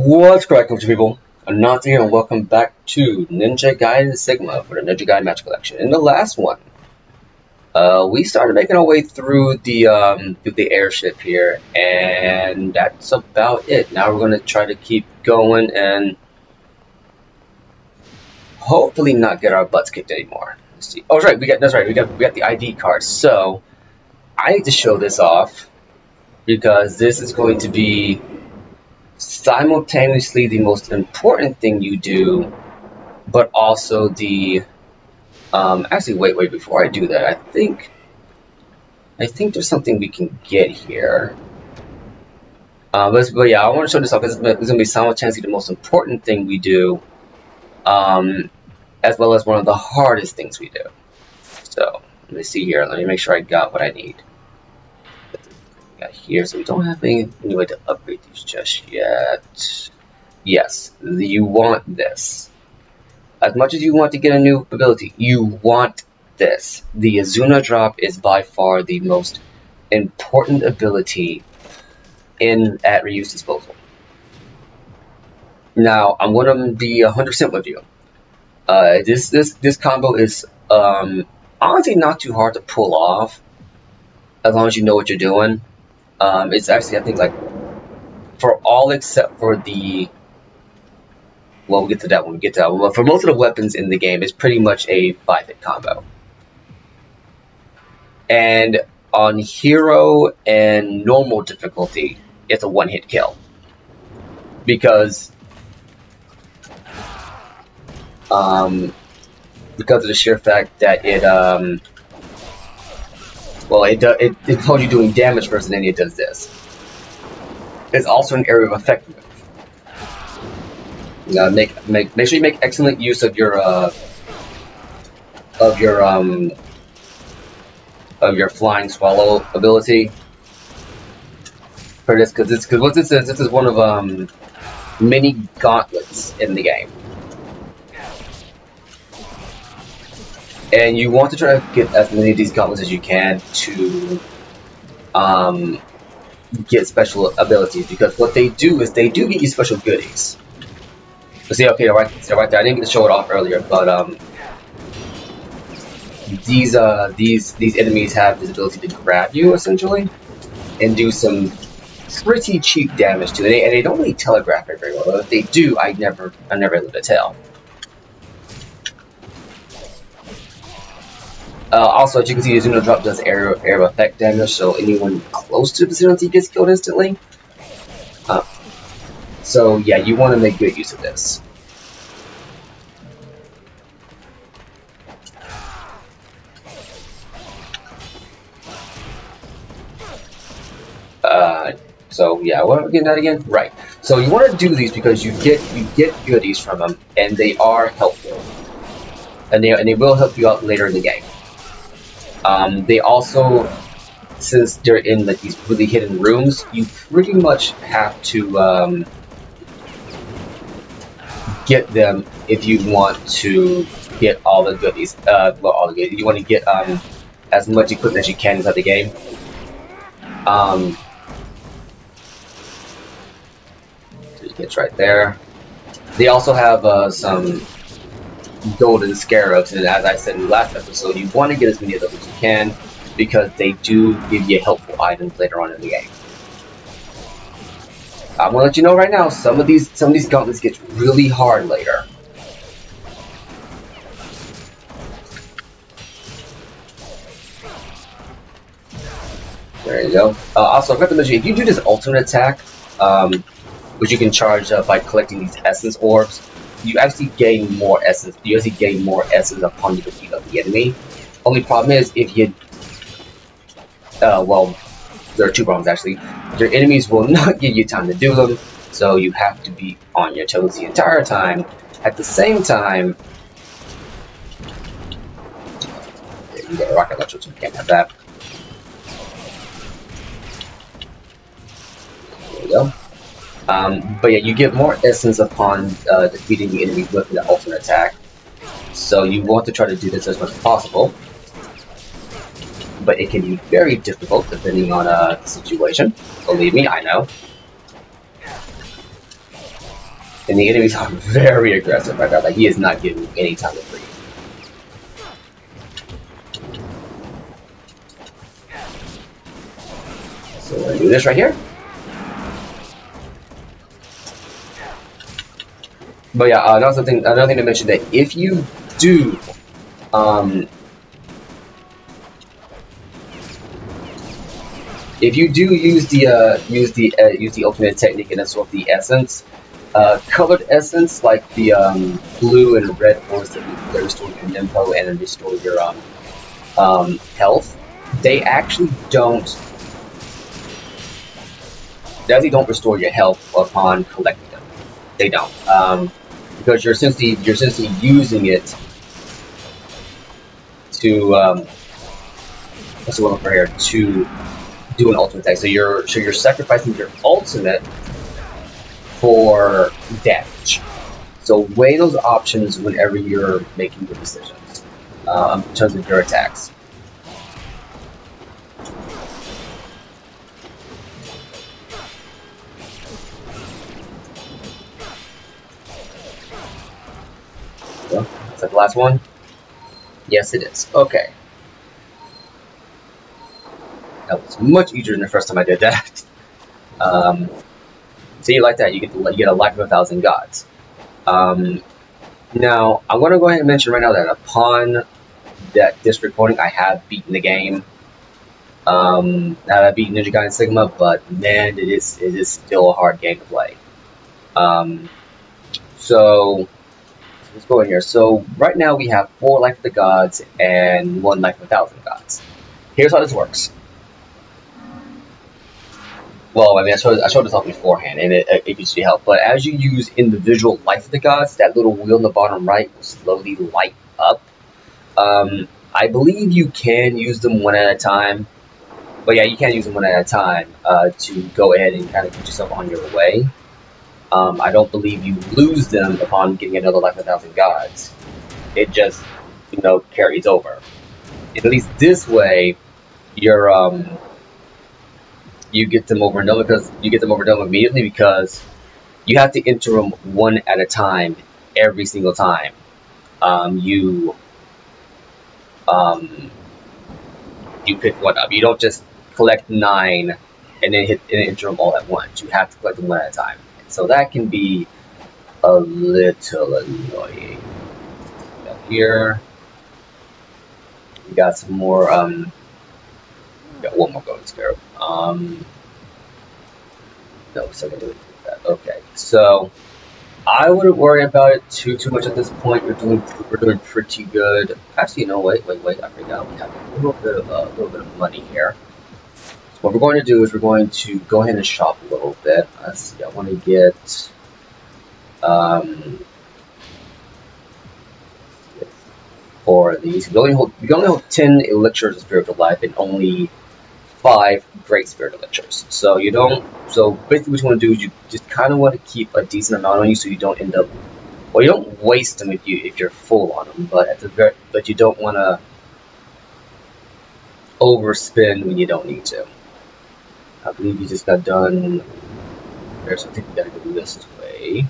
What's correct, people? Anansi here, and welcome back to Ninja Gaiden Sigma for the Ninja Gaiden Match Collection. In the last one, we started making our way through the airship here, and that's about it. Now we're gonna try to keep going and hopefully not get our butts kicked anymore. Let's see. Oh, that's right. We got the ID card. So I need to show this off because this is going to be simultaneously the most important thing you do, but also the actually wait before I do that, I think there's something we can get here, but yeah, I want to show this off because it's going to be simultaneously the most important thing we do, as well as one of the hardest things we do. So let me see here, let me make sure I got what I need. Got here, so we don't have any way to upgrade these just yet. Yes, you want this. As much as you want to get a new ability, you want this. The Azuna drop is by far the most important ability at Ryu's disposal. Now, I'm going to be 100% with you. This combo is honestly not too hard to pull off, as long as you know what you're doing. It's actually, I think, like, for all except for the, well, we'll get to that when we get to that one, but for most of the weapons in the game, it's pretty much a 5-hit combo. And on hero and normal difficulty, it's a 1-hit kill. Because of the sheer fact that it tells you doing damage first, and then it does this. It's also an area of effect move. Make sure you make excellent use of your flying swallow ability for this, because what this is one of many gauntlets in the game. And you want to try to get as many of these gauntlets as you can to get special abilities, because what they do is they do give you special goodies. So see, okay, right there. I didn't get to show it off earlier, but these enemies have this ability to grab you essentially and do some pretty cheap damage to it, and they don't really telegraph it very well. But if they do, I never able to tell. Also, as you can see, the Azuna drop does area of effect damage, so anyone close to the vicinity gets killed instantly. So yeah, you want to make good use of this. So yeah, what am I getting at again? Right. So you want to do these because you get goodies from them, and they are helpful, and they will help you out later in the game. They also, since they're in like these really hidden rooms, you pretty much have to get them if you want to get all the goodies. Well, all the goodies. You want to get as much equipment as you can inside the game. It's right there. They also have some golden scarabs, and as I said in the last episode, you want to get as many of those as you can because they do give you helpful items later on in the game. I'm gonna let you know right now, some of these gauntlets get really hard later. There you go. Also, I forgot to mention, if you do this ultimate attack, which you can charge by collecting these essence orbs, you actually gain more essence. You actually gain more essence upon the defeat of the enemy. Only problem is if you, well, there are two problems actually. Your enemies will not give you time to do them, so you have to be on your toes the entire time. At the same time, you got a rocket launcher, so you can't have that. There you go. But yeah, you get more essence upon defeating the enemy with the ultimate attack. So you want to try to do this as much as possible. But it can be very difficult depending on the situation. Believe me, I know. And the enemies are very aggressive right now. Like, he is not giving you any time to breathe. So we're gonna do this right here. But yeah, another thing to mention, that if you do use the ultimate technique and sort of the essence, colored essence like the blue and red ones that restore your tempo and then restore your health, they actually don't restore your health upon collecting them. They don't, because you're essentially using it to what's the word for here, to do an ultimate attack. So you're sacrificing your ultimate for damage. So weigh those options whenever you're making your decisions in terms of your attacks. So, is that the last one? Yes, it is. Okay. That was much easier than the first time I did that. So you like that, you get a life of 1,000 gods. Now, I'm going to go ahead and mention right now that upon this recording, I have beaten the game. I've beaten Ninja Gaiden Sigma, but man, it is still a hard game to play. So let's go in here. So right now we have 4 Life of the Gods and 1 Life of 1,000 Gods. Here's how this works. Well, I mean, I showed this off beforehand, and it usually helps. But as you use individual Life of the Gods, that little wheel in the bottom right will slowly light up. I believe you can use them one at a time. But yeah, you can use them one at a time to go ahead and kind of get yourself on your way. I don't believe you lose them upon getting another Life of 1,000 Gods. It just, carries over. And at least this way, you get them over and done immediately, because you have to enter them one at a time every single time you pick one up. You don't just collect 9 and then enter them all at once. You have to collect them one at a time. So that can be a little annoying. Here we got some more. Got one more golden scarab. No, so I can do that. Okay, so I wouldn't worry about it too much at this point. We're doing pretty good. Actually, no, wait. I forgot we have a little bit of money here. So what we're going to do is we're going to go ahead and shop a little bit. Let's see. I want to get 4 of these. We only hold 10 elixirs of spiritual life and only 5 great spirit elixirs. So basically what you want to do is you just kind of want to keep a decent amount on you, so you don't end up, well, you don't waste them if you're full on them, but you don't want to overspend when you don't need to. I believe you just got done there, so I think we gotta go this way.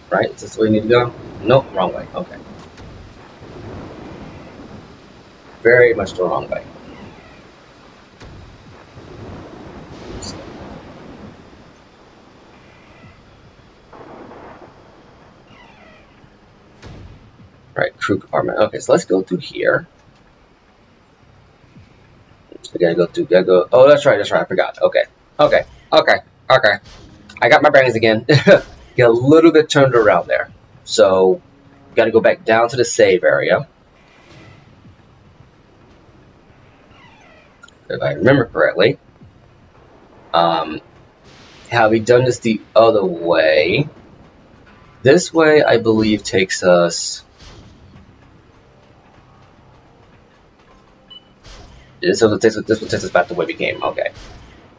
Right? Is this the way you need to go? Nope, wrong way. Okay. Very much the wrong way. Right, crew compartment. Okay, so let's go through here. So we gotta go. Oh, that's right, I forgot. Okay. I got my brains again. Get a little bit turned around there. So, gotta go back down to the save area. If I remember correctly. Have we done this the other way? This way, I believe, takes us. This one takes us back to where we came. Okay.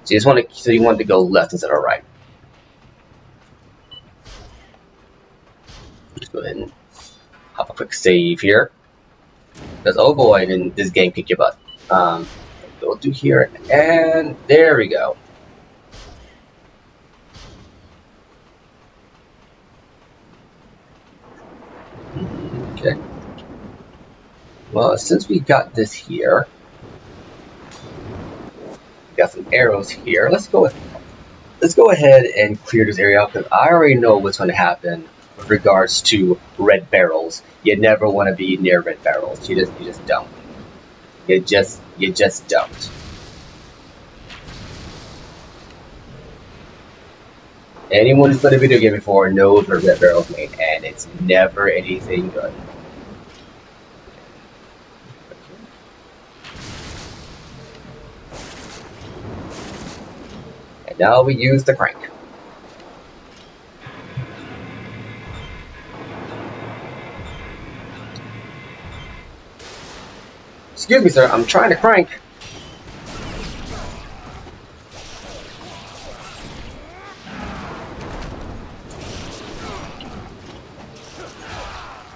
So you want to go left instead of right. Let's go ahead and hop a quick save here. Because oh boy, didn't this game kick your butt. Go through here, and there we go. Okay. Well, since we got this here, we got some arrows here. Let's go ahead and clear this area out because I already know what's going to happen with regards to red barrels. You never want to be near red barrels. You just don't. You just don't. Anyone who's played a video game before knows what red barrels mean, and it's never anything good. And now we use the crank. Excuse me, sir, I'm trying to crank.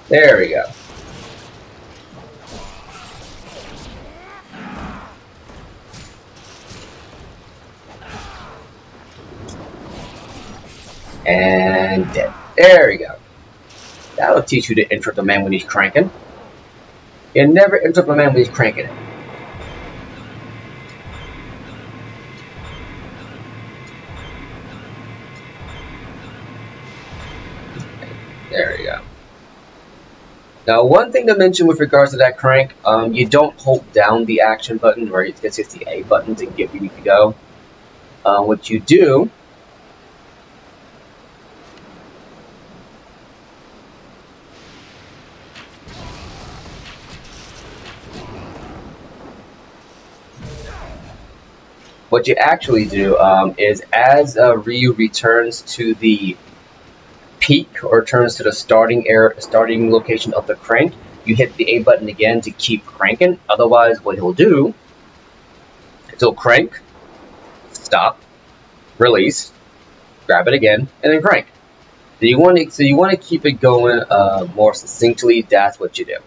There we go. And dead. There we go. That'll teach you to interrupt a man when he's cranking. You never interrupt a man when he's cranking it. There we go. Now, one thing to mention with regards to that crank, you don't hold down the action button, or it's just the A button to get where you need to go. What you do What you actually do is, as Ryu returns to the peak or turns to the starting location of the crank, you hit the A button again to keep cranking. Otherwise, what he'll do is he'll crank, stop, release, grab it again, and then crank. So you want to keep it going more succinctly. That's what you do.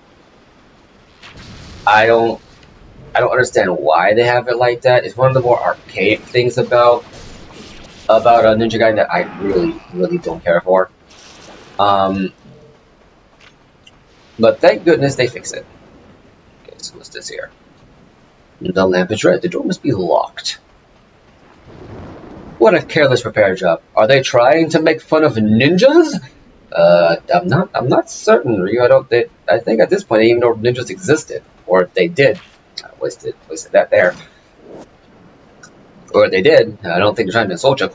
I don't understand why they have it like that. It's one of the more archaic things about Ninja Gaiden that I really don't care for. But thank goodness they fixed it. Okay, so what's this here? The lamp is red. The door must be locked. What a careless repair job. Are they trying to make fun of ninjas? I'm not certain, Ryu. I think at this point they didn't even know ninjas existed, or if they did. I wasted that there. Or if they did, I don't think they're trying to insult you.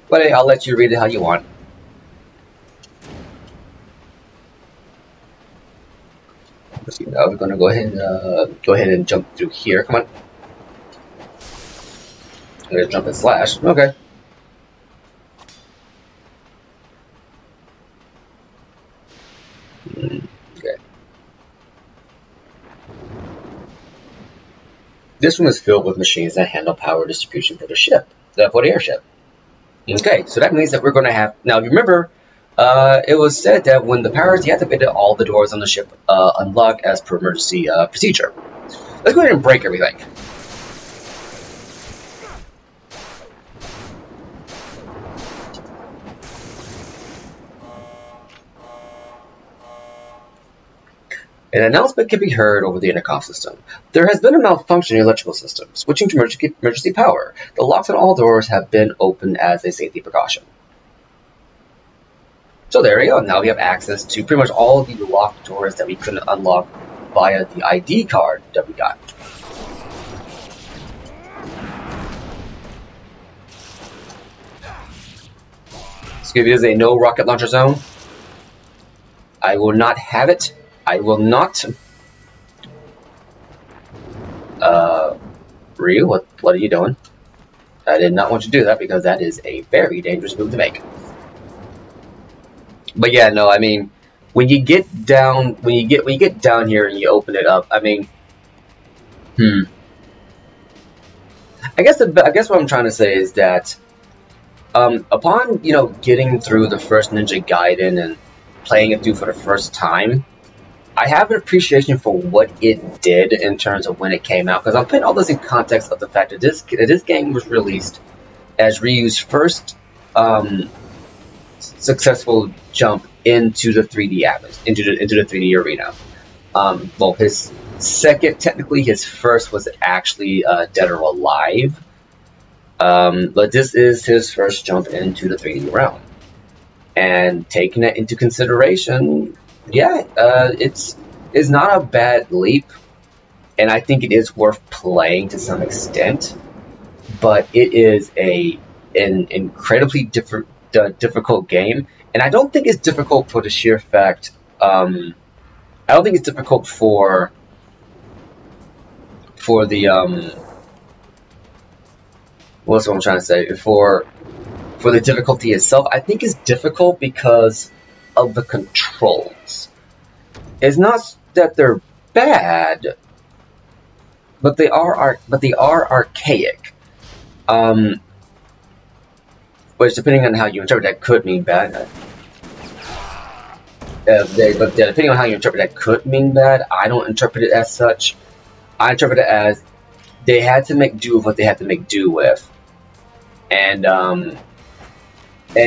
But hey, I'll let you read it how you want. Let's see, now we're gonna go ahead and jump through here. Come on. I'm gonna jump and slash. Okay. Okay. This room is filled with machines that handle power distribution for the ship, for the airship. Okay, so that means that we're going to have... Now, remember, it was said that when the power is deactivated, all the doors on the ship unlock as per emergency procedure. Let's go ahead and break everything. An announcement can be heard over the intercom system. There has been a malfunction in the electrical system, switching to emergency power. The locks on all doors have been opened as a safety precaution. So there we go. Now we have access to pretty much all of the locked doors that we couldn't unlock via the ID card that we got. Excuse me, this is a no rocket launcher zone. I will not have it. I will not. Ryu, what are you doing? I did not want you to do that because that is a very dangerous move to make. But yeah, no, I mean, when you get down here and you open it up, I mean, I guess what I'm trying to say is that, upon getting through the first Ninja Gaiden and playing it through for the first time, I have an appreciation for what it did in terms of when it came out, because I'm putting all this in context of the fact that this game was released as Ryu's first successful jump into the 3D into the 3D arena. Well, his second, technically, his first was actually Dead or Alive, but this is his first jump into the 3D realm. And taking that into consideration, yeah, it's not a bad leap, and I think it is worth playing to some extent. But it is an incredibly difficult game, and I don't think it's difficult for the sheer fact. I don't think it's difficult for the what's what I'm trying to say, for the difficulty itself. I think it's difficult because of the controls. It's not that they're bad, but they are archaic. Which, depending on how you interpret that, could mean bad. Depending on how you interpret that, could mean bad. I don't interpret it as such. I interpret it as they had to make do with what they had to make do with, and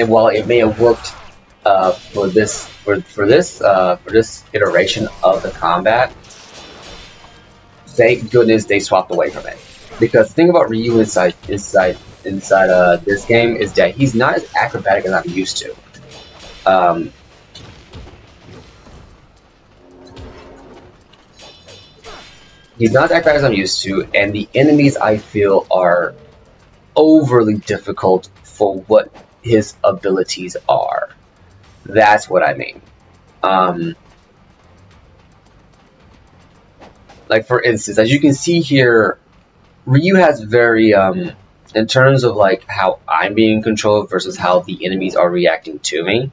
while it may have worked for this iteration of the combat, thank goodness they swapped away from it. Because the thing about Ryu inside this game is that he's not as acrobatic as I'm used to. He's not as acrobatic as I'm used to, and the enemies, I feel, are overly difficult for what his abilities are. That's what I mean. Like, for instance, as you can see here, Ryu has very, in terms of like how I'm being controlled versus how the enemies are reacting to me,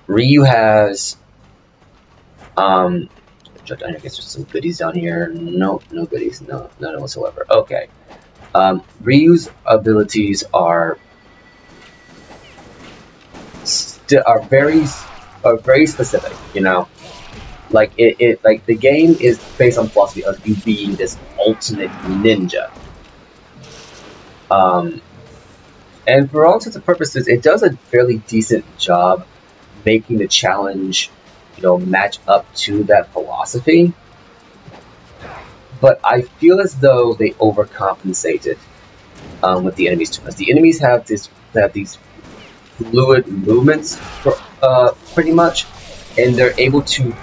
Ryu has, I guess there's some goodies down here. No goodies, none whatsoever. Okay. Ryu's abilities are very specific, you know. Like like the game is based on the philosophy of you being this ultimate ninja. And for all intents and purposes, it does a fairly decent job making the challenge, you know, match up to that philosophy. But I feel as though they overcompensated with the enemies too much. The enemies have these fluid movements, pretty much, and they're able to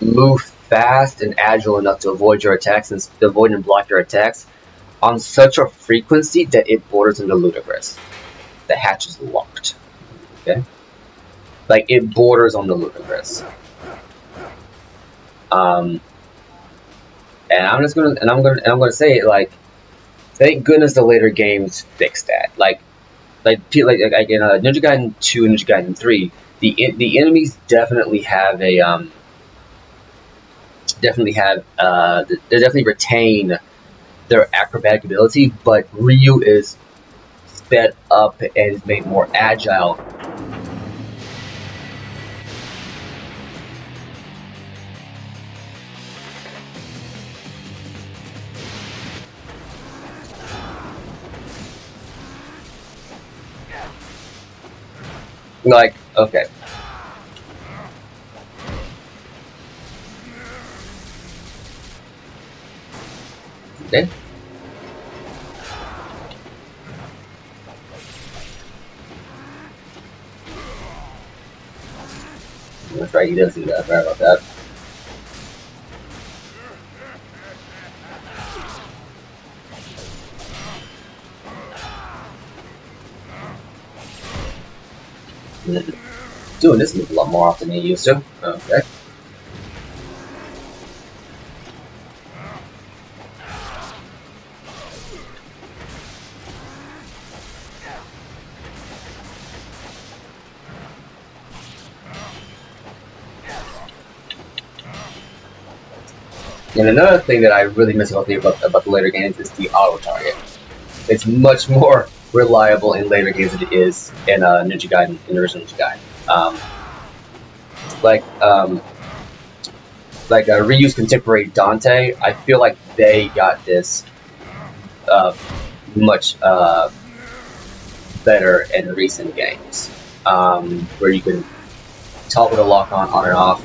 move fast and agile enough to avoid your attacks and avoid and block your attacks on such a frequency that it borders into ludicrous. The hatch is locked. Okay, like it borders on the ludicrous. And I'm gonna say it, like, thank goodness the later games fixed that. Like in Ninja Gaiden 2 and Ninja Gaiden 3, the enemies definitely have a they definitely retain their acrobatic ability, but Ryu is sped up and is made more agile. Like, okay. Okay. That's right, he does do that. Sorry about that. Doing this move a lot more often than he used to. Okay. And another thing that I really miss about the later games is the auto target. It's much more reliable in later games than it is in Ninja Gaiden, in the original Ninja Gaiden. like Ryu's contemporary Dante, I feel like they got this much better in recent games, where you can toggle the lock on and off.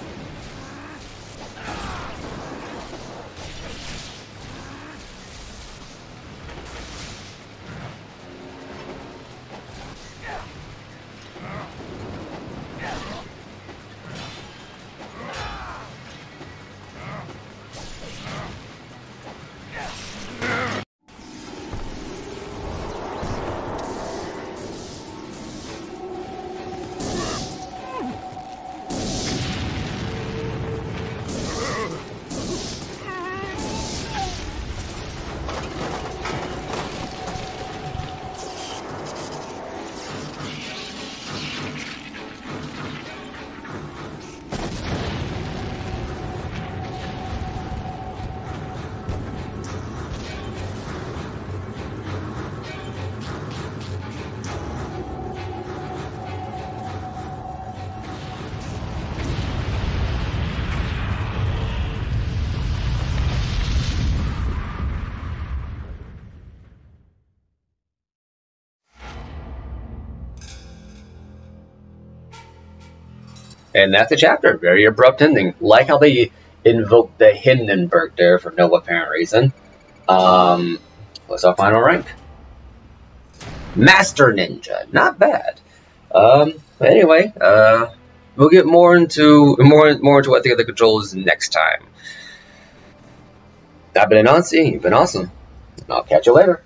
And that's the chapter. Very abrupt ending. Like how they invoked the Hindenburg there for no apparent reason. What's our final rank? Master Ninja. Not bad. Anyway, we'll get more into what the other controls next time. I've been Anansi. You've been awesome. I'll catch you later.